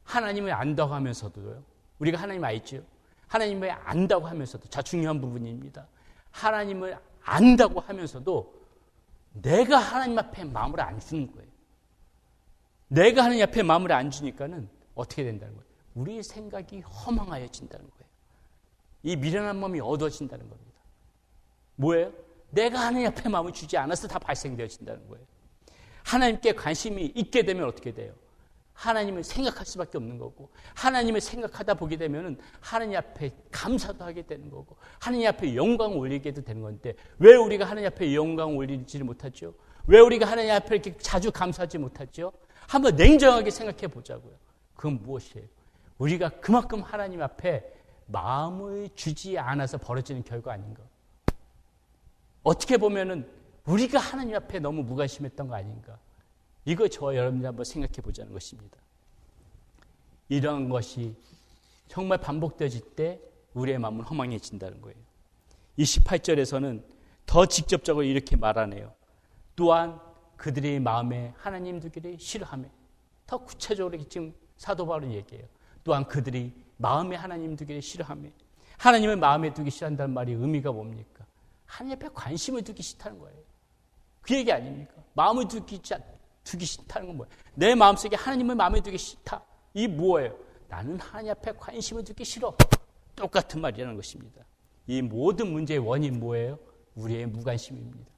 하나님을 안다고 하면서도요, 우리가 하나님 알죠? 하나님을 안다고 하면서도, 자, 중요한 부분입니다. 하나님을 안다고 하면서도 내가 하나님 앞에 마음을 안 주는 거예요. 내가 하나님 앞에 마음을 안 주니까는 어떻게 된다는 거예요? 우리의 생각이 허망하여진다는 거예요. 이 미련한 마음이 어두워진다는 겁니다. 뭐예요? 내가 하나님 앞에 마음을 주지 않아서 다 발생되어진다는 거예요. 하나님께 관심이 있게 되면 어떻게 돼요? 하나님을 생각할 수밖에 없는 거고, 하나님을 생각하다 보게 되면 하나님 앞에 감사도 하게 되는 거고, 하나님 앞에 영광을 올리게도 되는 건데, 왜 우리가 하나님 앞에 영광을 올리지 못하죠? 왜 우리가 하나님 앞에 이렇게 자주 감사하지 못하죠? 한번 냉정하게 생각해 보자고요. 그건 무엇이에요? 우리가 그만큼 하나님 앞에 마음을 주지 않아서 벌어지는 결과 아닌가? 어떻게 보면은 우리가 하나님 앞에 너무 무관심했던 거 아닌가? 이거 저와 여러분이 한번 생각해 보자는 것입니다. 이러한 것이 정말 반복되어질 때 우리의 마음은 허망해진다는 거예요. 28절에서는 더 직접적으로 이렇게 말하네요. 또한 그들의 마음에 하나님 두기를 싫어하며, 더 구체적으로 지금 사도 바울은 얘기해요. 또한 그들이 마음에 하나님 두기를 싫어하며, 하나님을 마음에 두기 싫어한다는 말이 의미가 뭡니까? 하나님 앞에 관심을 두기 싫다는 거예요. 그 얘기 아닙니까? 마음을 두기 싫다는 건 뭐예요? 내 마음속에 하나님을 마음에 두기 싫다. 이 뭐예요? 나는 하나님 앞에 관심을 두기 싫어. 똑같은 말이라는 것입니다. 이 모든 문제의 원인 뭐예요? 우리의 무관심입니다.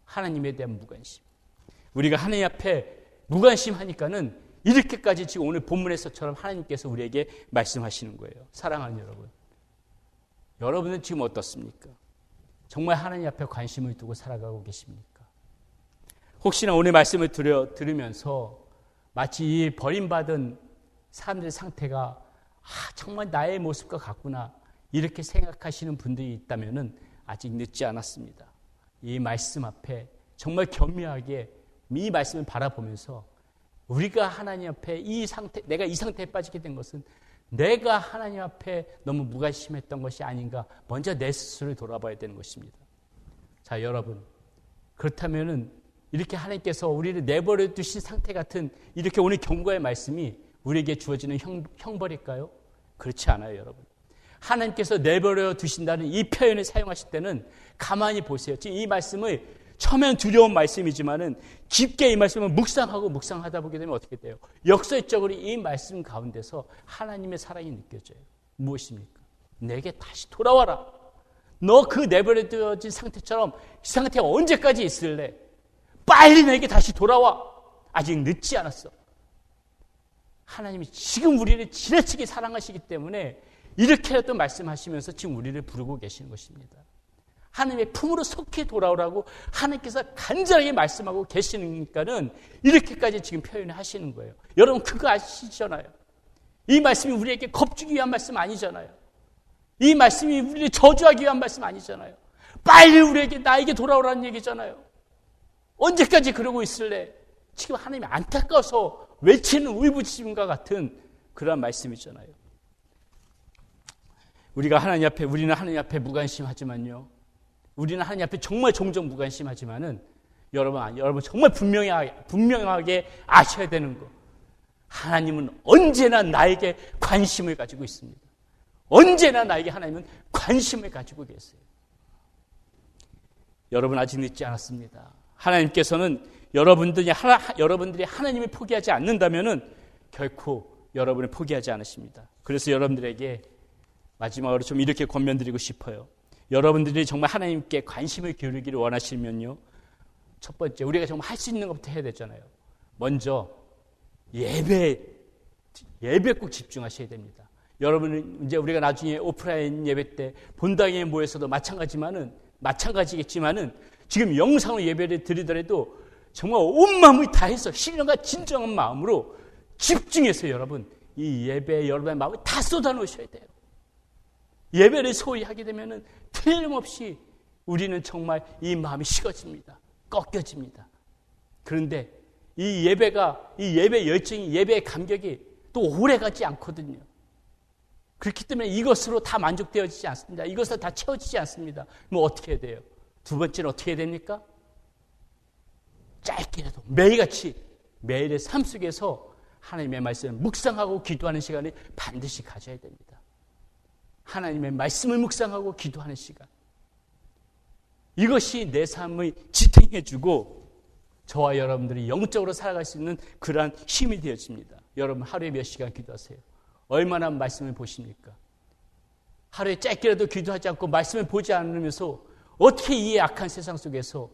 하나님에 대한 무관심. 우리가 하나님 앞에 무관심하니까는 이렇게까지 지금 오늘 본문에서처럼 하나님께서 우리에게 말씀하시는 거예요. 사랑하는 여러분. 여러분은 지금 어떻습니까? 정말 하나님 앞에 관심을 두고 살아가고 계십니까? 혹시나 오늘 말씀을 들으면서 마치 이 버림받은 사람들의 상태가 정말 나의 모습과 같구나 이렇게 생각하시는 분들이 있다면 아직 늦지 않았습니다. 이 말씀 앞에 정말 겸허하게 이 말씀을 바라보면서 우리가 하나님 앞에 내가 이 상태에 빠지게 된 것은 내가 하나님 앞에 너무 무관심했던 것이 아닌가 먼저 내 스스로를 돌아봐야 되는 것입니다. 자, 여러분, 그렇다면은 이렇게 하나님께서 우리를 내버려 두신 상태 같은 이렇게 오늘 경고의 말씀이 우리에게 주어지는 형벌일까요? 그렇지 않아요, 여러분. 하나님께서 내버려 두신다는 이 표현을 사용하실 때는 가만히 보세요. 지금 이 말씀을 처음엔 두려운 말씀이지만은 깊게 이 말씀을 묵상하다 보게 되면 어떻게 돼요? 역설적으로 이 말씀 가운데서 하나님의 사랑이 느껴져요. 무엇입니까? 내게 다시 돌아와라. 너 그 내버려둬진 상태처럼 이 상태가 언제까지 있을래? 빨리 내게 다시 돌아와. 아직 늦지 않았어. 하나님이 지금 우리를 지나치게 사랑하시기 때문에 이렇게라도 말씀하시면서 지금 우리를 부르고 계시는 것입니다. 하나님의 품으로 속히 돌아오라고 하나님께서 간절하게 말씀하고 계시니까는 이렇게까지 지금 표현을 하시는 거예요. 여러분 그거 아시잖아요. 이 말씀이 우리에게 겁주기 위한 말씀 아니잖아요. 이 말씀이 우리를 저주하기 위한 말씀 아니잖아요. 빨리 나에게 돌아오라는 얘기잖아요. 언제까지 그러고 있을래? 지금 하나님이 안타까워서 외치는 울부짖음과 같은 그런 말씀이잖아요. 우리는 하나님 앞에 무관심하지만요. 우리는 하나님 앞에 정말 종종 무관심하지만은 여러분 정말 분명하게 아셔야 되는 거. 하나님은 언제나 나에게 관심을 가지고 있습니다. 언제나 나에게 하나님은 관심을 가지고 계세요. 여러분 아직 늦지 않았습니다. 하나님께서는 여러분들이 하나님을 포기하지 않는다면은 결코 여러분을 포기하지 않으십니다. 그래서 여러분들에게 마지막으로 좀 이렇게 권면드리고 싶어요. 여러분들이 정말 하나님께 관심을 기울이기를 원하시면요. 첫 번째, 우리가 정말 할 수 있는 것부터 해야 되잖아요. 먼저 예배에 꼭 집중하셔야 됩니다. 여러분은 이제 우리가 나중에 오프라인 예배 때 본당에 모여서도 마찬가지겠지만은 지금 영상으로 예배를 드리더라도 정말 온 마음을 다해서 신령과 진정한 마음으로 집중해서 여러분 이 예배에 여러분의 마음을 다 쏟아놓으셔야 돼요. 예배를 소위 하게 되면은 틀림없이 우리는 정말 이 마음이 식어집니다. 꺾여집니다. 그런데 이 예배 열정이, 예배의 감격이 또 오래가지 않거든요. 그렇기 때문에 이것으로 다 만족되어지지 않습니다. 이것으로 다 채워지지 않습니다. 뭐 어떻게 해야 돼요? 두 번째는 어떻게 해야 됩니까? 짧게라도 매일같이 매일의 삶 속에서 하나님의 말씀을 묵상하고 기도하는 시간을 반드시 가져야 됩니다. 하나님의 말씀을 묵상하고 기도하는 시간. 이것이 내 삶을 지탱해주고 저와 여러분들이 영적으로 살아갈 수 있는 그러한 힘이 되어집니다. 여러분 하루에 몇 시간 기도하세요? 얼마나 말씀을 보십니까? 하루에 짧게라도 기도하지 않고 말씀을 보지 않으면서 어떻게 이 악한 세상 속에서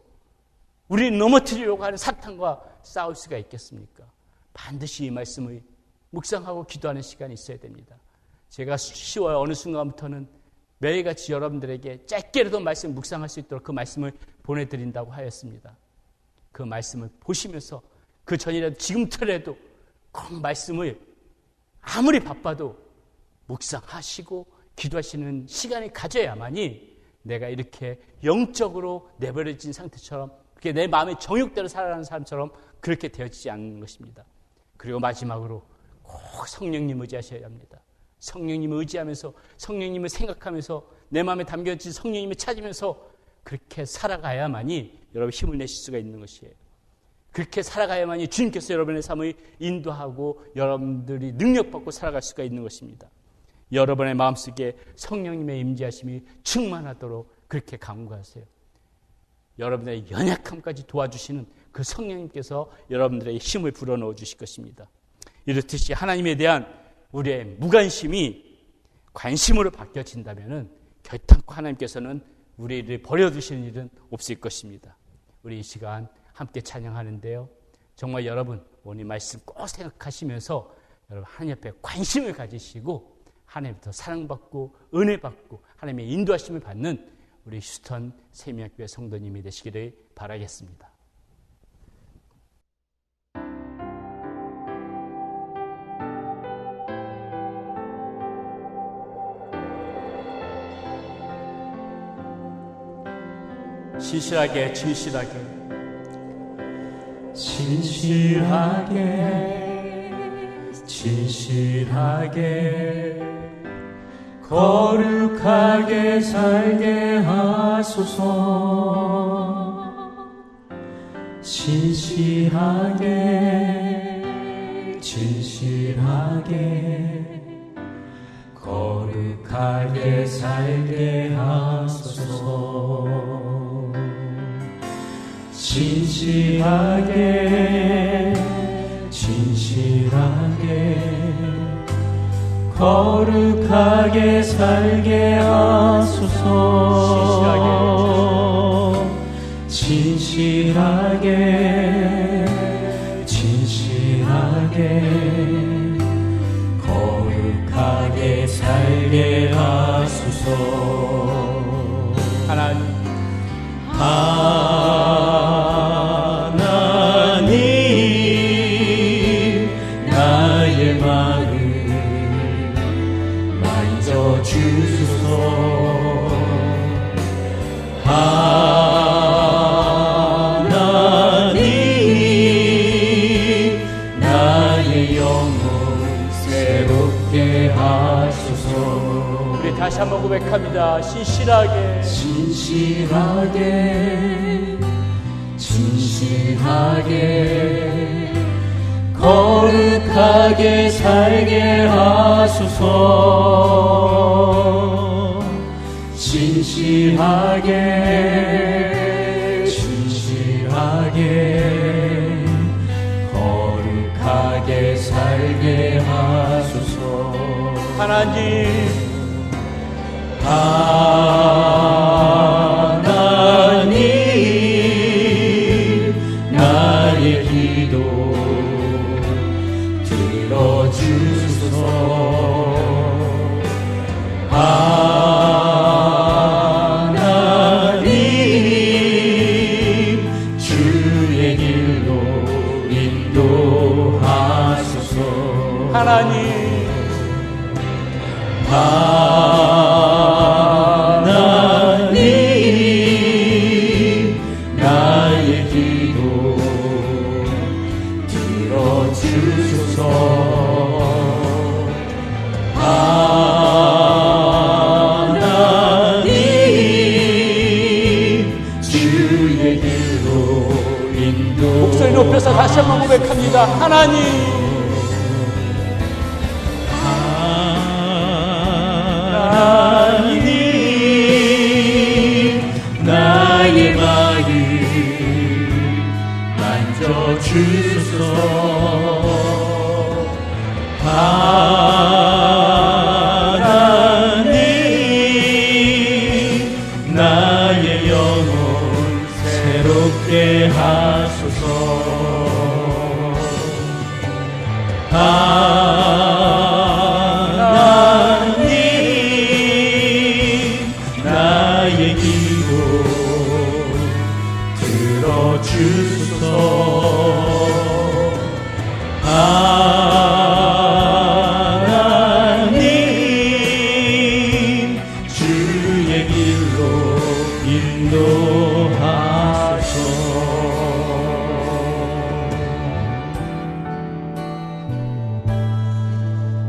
우리를 넘어뜨리려고 하는 사탄과 싸울 수가 있겠습니까? 반드시 이 말씀을 묵상하고 기도하는 시간이 있어야 됩니다. 제가 쉬워요. 어느 순간부터는 매일같이 여러분들에게 짧게라도 말씀 묵상할 수 있도록 그 말씀을 보내드린다고 하였습니다. 그 말씀을 보시면서 그 전이라도 지금부터라도 꼭 말씀을 아무리 바빠도 묵상하시고 기도하시는 시간을 가져야만이 내가 이렇게 영적으로 내버려진 상태처럼 그렇게 내 마음의 정욕대로 살아가는 사람처럼 그렇게 되어지지 않는 것입니다. 그리고 마지막으로 꼭 성령님 의지하셔야 합니다. 성령님을 의지하면서 성령님을 생각하면서 내 마음에 담겨진 성령님을 찾으면서 그렇게 살아가야만이 여러분 힘을 내실 수가 있는 것이에요. 그렇게 살아가야만이 주님께서 여러분의 삶을 인도하고 여러분들이 능력받고 살아갈 수가 있는 것입니다. 여러분의 마음속에 성령님의 임재하심이 충만하도록 그렇게 간구하세요. 여러분의 연약함까지 도와주시는 그 성령님께서 여러분들의 힘을 불어넣어 주실 것입니다. 이렇듯이 하나님에 대한 우리의 무관심이 관심으로 바뀌어진다면 결단코 하나님께서는 우리를 버려두시는 일은 없을 것입니다. 우리 이 시간 함께 찬양하는데요, 정말 여러분 오늘 말씀 꼭 생각하시면서 여러분 하나님 앞에 관심을 가지시고 하나님부터 사랑받고 은혜받고 하나님의 인도하심을 받는 우리 휴스턴 세미학교회 성도님이 되시기를 바라겠습니다. 진실하게 진실하게 진실하게 거룩하게 살게 하소서. 진실하게 거룩하게 살게 하소서. 진실하게 거룩하게 살게 하소서. 진실하게 거룩하게 살게 하소서. 하나님 나의 마음 만져주소서. 하나님 나의 영혼 새롭게 하소서. 우리 다시 한번 고백합니다. 진실하게 거룩하게 살게 하소서. 진실하게 거룩하게 살게 하소서. 하나님 나의 기도 들어주소서. 하나님 주의 길로 인도하소서. 하나님 나의 기도 들어주소서. 하나님 주의 길로 인도. 목소리 높여서 다시 한번 고백합니다. 하나님 나의 마음 만져주소서. 하나님 나의 영혼 새롭게 하소서. 하나님 나의 기도 들어주소서. 하나님 주의 길로 인도하소서.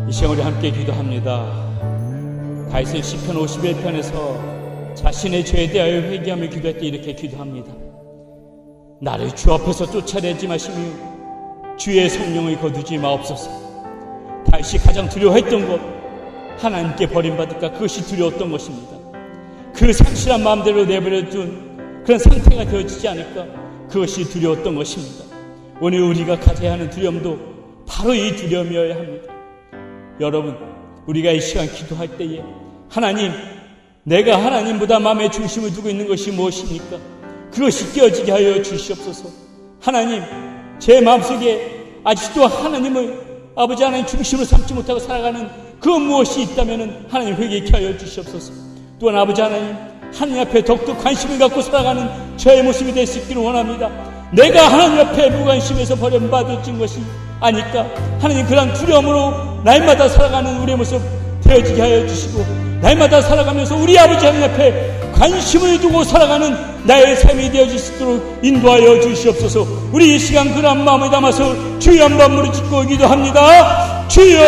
이 시간 우리 함께 기도합니다. 다윗은 시편 51편에서 자신의 죄에 대하여 회개하며 기도할 때 이렇게 기도합니다. 나를 주 앞에서 쫓아내지 마시며 주의 성령을 거두지 마옵소서. 다윗이 가장 두려워했던 것, 하나님께 버림받을까, 그것이 두려웠던 것입니다. 그 상실한 마음대로 내버려둔 그런 상태가 되어지지 않을까, 그것이 두려웠던 것입니다. 오늘 우리가 가져야 하는 두려움도 바로 이 두려움이어야 합니다. 여러분, 우리가 이 시간 기도할 때에 하나님, 내가 하나님보다 마음의 중심을 두고 있는 것이 무엇입니까? 그것이 깨어지게 하여 주시옵소서. 하나님, 제 마음속에 아직도 하나님을 아버지 하나님 중심으로 삼지 못하고 살아가는 그 무엇이 있다면 하나님 회개케 하여 주시옵소서. 또한 아버지 하나님, 하나님 앞에 더욱더 관심을 갖고 살아가는 저의 모습이 될 수 있기를 원합니다. 내가 하나님 앞에 무관심에서 버림받아진 것이 아닐까, 하나님, 그런 두려움으로 날마다 살아가는 우리의 모습 되어지게 하여 주시고, 날마다 살아가면서 우리 아버지 하나님 앞에 관심을 두고 살아가는 나의 삶이 되어질 수 있도록 인도하여 주시옵소서. 우리 이 시간 그런 마음을 담아서 주여 한번 무릎 짓고 기도합니다. 주여!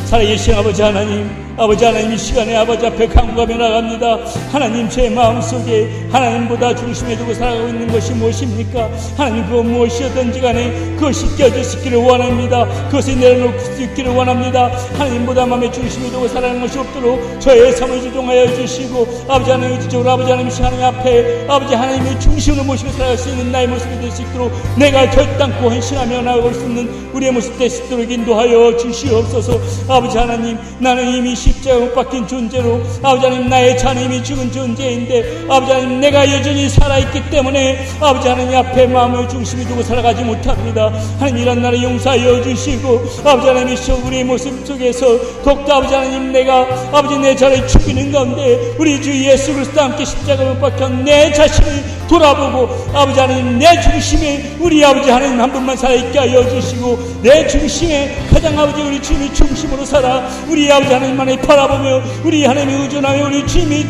살아계신 아버지 하나님, 아버지 하나님, 이 시간에 아버지 앞에 간구하며 나갑니다. 하나님, 제 마음속에 하나님보다 중심에 두고 살아가고 있는 것이 무엇입니까? 하나님, 그것 무엇이었든지 간에 그것이 깨어질 수 있기를 원합니다. 그것을 내려놓을 수 있기를 원합니다. 하나님보다 마음의 중심에 두고 살아가는 것이 없도록 저의 삶을 지종하여 주시고, 아버지 하나님, 의지적으로 아버지 하나님, 하나님 앞에 아버지 하나님의 중심으로 모시고 살아갈 수 있는 나의 모습이 될 수 있도록, 내가 결단코 헌신하며 나아갈 수 있는 우리의 모습 될 수 있도록 인도하여 주시옵소서. 아버지 하나님, 나는 이미 십자가 못 박힌 존재로, 아버지 하나님, 나의 자는 이미 죽은 존재인데, 아버지 하나님, 내가 여전히 살아있기 때문에 아버지 하나님 앞에 마음을 중심에 두고 살아가지 못합니다. 하나님, 이런 나를 용서하여 주시고, 아버지 하나님, 우리의 모습 속에서 더욱더 아버지 하나님, 내가 아버지 내 자를 죽이는 가운데 우리 주 예수 그리스도와 함께 십자가를 못 박힌 내 자신을 돌아보고, 아버지 하나님, 내 중심에 우리 아버지 하나님 한 분만 살아있게 하여 주시고, 내 중심에 가장 아버지 우리 주님이 중심으로 살아 우리 아버지 하나님만을 바라보며 우리 하나님이 의존하며 우리 주님이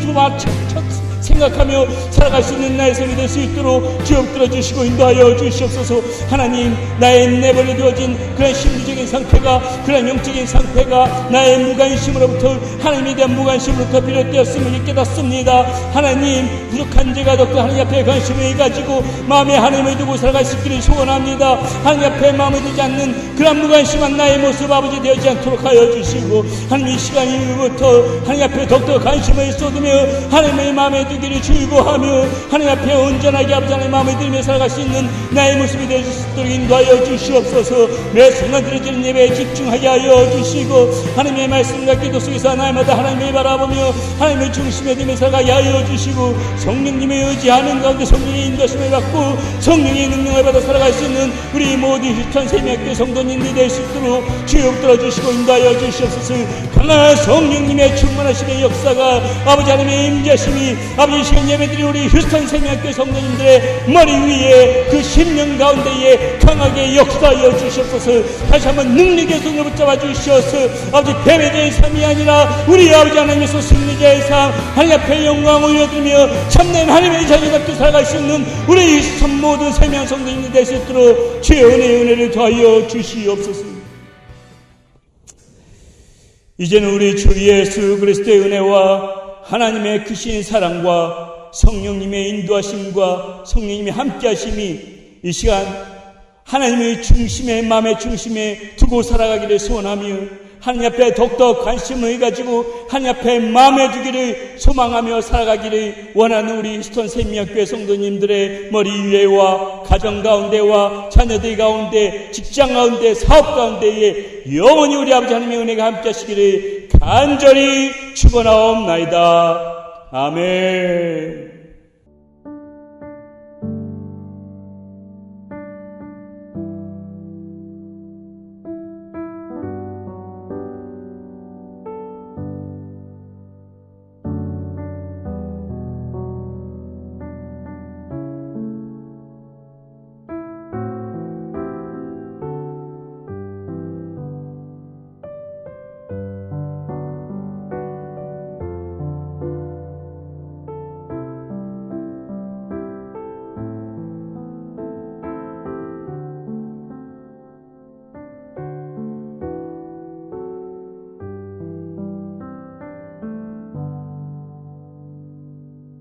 생각하며 살아갈 수 있는 나의 삶이 될 수 있도록 주여 들어주시고 인도하여 주시옵소서. 하나님, 나의 내버려 두어진 그런 심리적인 상태가, 그런 영적인 상태가 나의 무관심으로부터, 하나님에 대한 무관심으로부터 비롯되었음을 깨닫습니다. 하나님, 부족한 제가 더욱더 하나님 앞에 관심을 가지고 마음에 하나님을 두고 살아갈 수 있기를 소원합니다. 하나님 앞에 마음을 두지 않는 그런 무관심한 나의 모습 아버지 되지 않도록 하여 주시고, 하나님, 이 시간 이후부터 하나님 앞에 더욱더 관심을 쏟으며 하나님의 마음에 두기를 즐거워하며 하나님 앞에 온전하게 아버지 하나님 마음을 들며 살아갈 수 있는 나의 모습이 될 수 있도록 인도하여 주시옵소서. 매 순간 드려지는 예배에 집중하게 하여 주시고, 하나님의 말씀과 기도 속에서 날마다 하나님을 바라보며 하나님의 중심에 두며 살아가게 하여 주시고, 성령님의 의지하는 가운데 성령의 인도심을 받고 성령의 능력을 받아 살아갈 수 있는 우리 모두 휴스턴 세미학교 성도님들이 될 수 있도록 주여 들어주시고 인도하여 주시옵소서. 강한 성령님의 충만하심의 역사가 아버지 하나님의 임재심이 아버지 시간 예배드린 우리 휴스턴 세미학교 성도님들의 머리 위에 그 심령 가운데에 강하게 역사하여 주시옵소서. 다시 한번 능력의 손을 붙잡아 주시옵소서. 아버지, 패배자의 삶이 아니라 우리 아버지 하나님께서 승리자의 삶, 하나님 앞에 영광 올려드리며 참된 하나님의 자녀답게 살아갈 수 있는 우리 휴스턴 모든 세미학 성도님들이 될 수 있도록 주의 은혜를 더하여 주시옵소서. 이제는 우리 주 예수 그리스도의 은혜와 하나님의 크신 사랑과 성령님의 인도하심과 성령님의 함께하심이 이 시간 하나님의 중심에, 마음의 중심에 두고 살아가기를 소원하며 하나님 앞에 더욱더 관심을 가지고 하나님 앞에 마음에 두기를 소망하며 살아가기를 원하는 우리 휴스턴 세미학교의 성도님들의 머리 위에와 가정 가운데와 자녀들 가운데, 직장 가운데, 사업 가운데에 영원히 우리 아버지 하나님의 은혜가 함께 하시기를 간절히 축원하옵나이다. 아멘.